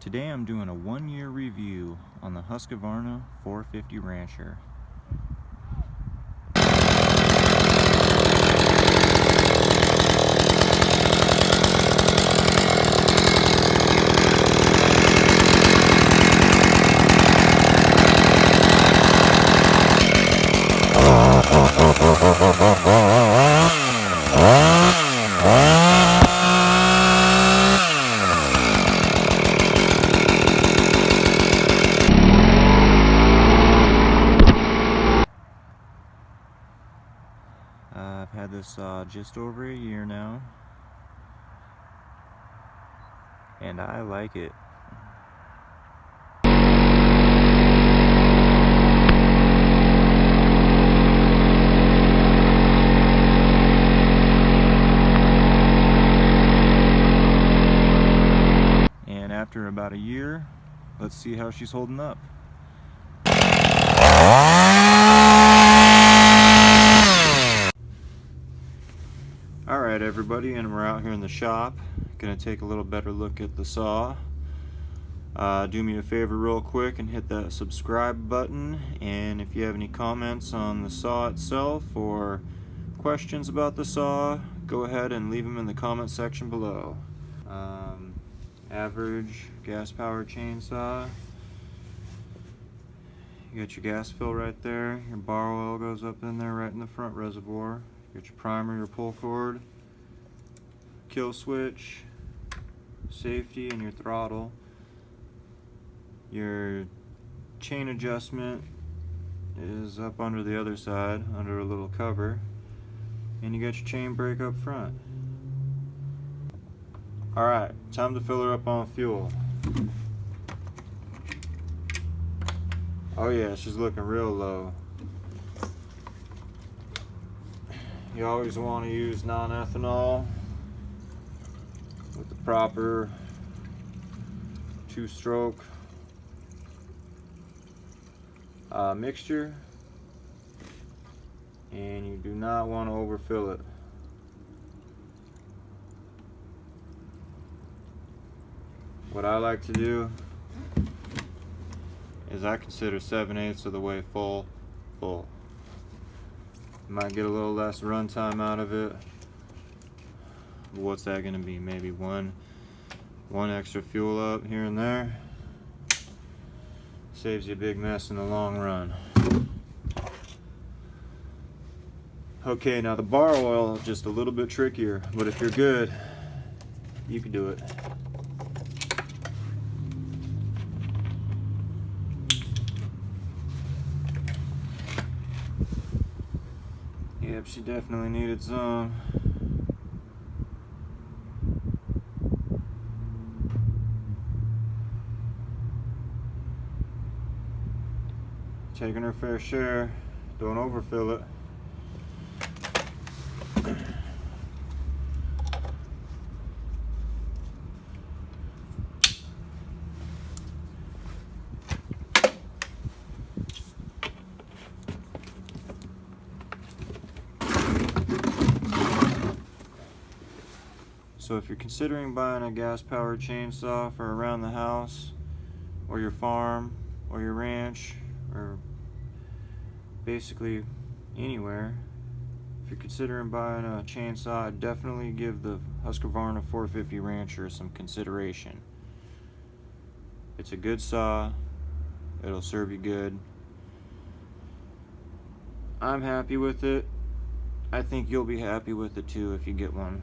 Today I'm doing a 1-year review on the HUSQVARNA 450 Rancher. I've had this saw just over a year now, and I like it. And after about a year, let's see how she's holding up. Alright everybody, and we're out here in the shop. Gonna take a little better look at the saw. Do me a favor real quick and hit that subscribe button, and if you have any comments on the saw itself or questions about the saw, go ahead and leave them in the comment section below. Average gas powered chainsaw. You got your gas fill right there, your bar oil goes up in there right in the front reservoir. You got your primer, your pull cord, kill switch, safety, and your throttle. Your chain adjustment is up under the other side, under a little cover. And you got your chain brake up front. Alright, time to fill her up on fuel. Oh yeah, she's looking real low. You always want to use non-ethanol with the proper 2-stroke mixture, and you do not want to overfill it. What I like to do is I consider 7/8 of the way full. Might get a little less run time out of it. What's that going to be? Maybe one extra fuel up here and there. Saves you a big mess in the long run. Okay, now the bar oil is just a little bit trickier, but if you're good, you can do it. Yep, she definitely needed some. Taking her fair share, don't overfill it. So if you're considering buying a gas-powered chainsaw for around the house, or your farm, or your ranch, or basically anywhere, if you're considering buying a chainsaw, I'd definitely give the HUSQVARNA 450 Rancher some consideration. It's a good saw, it'll serve you good. I'm happy with it. I think you'll be happy with it too if you get one.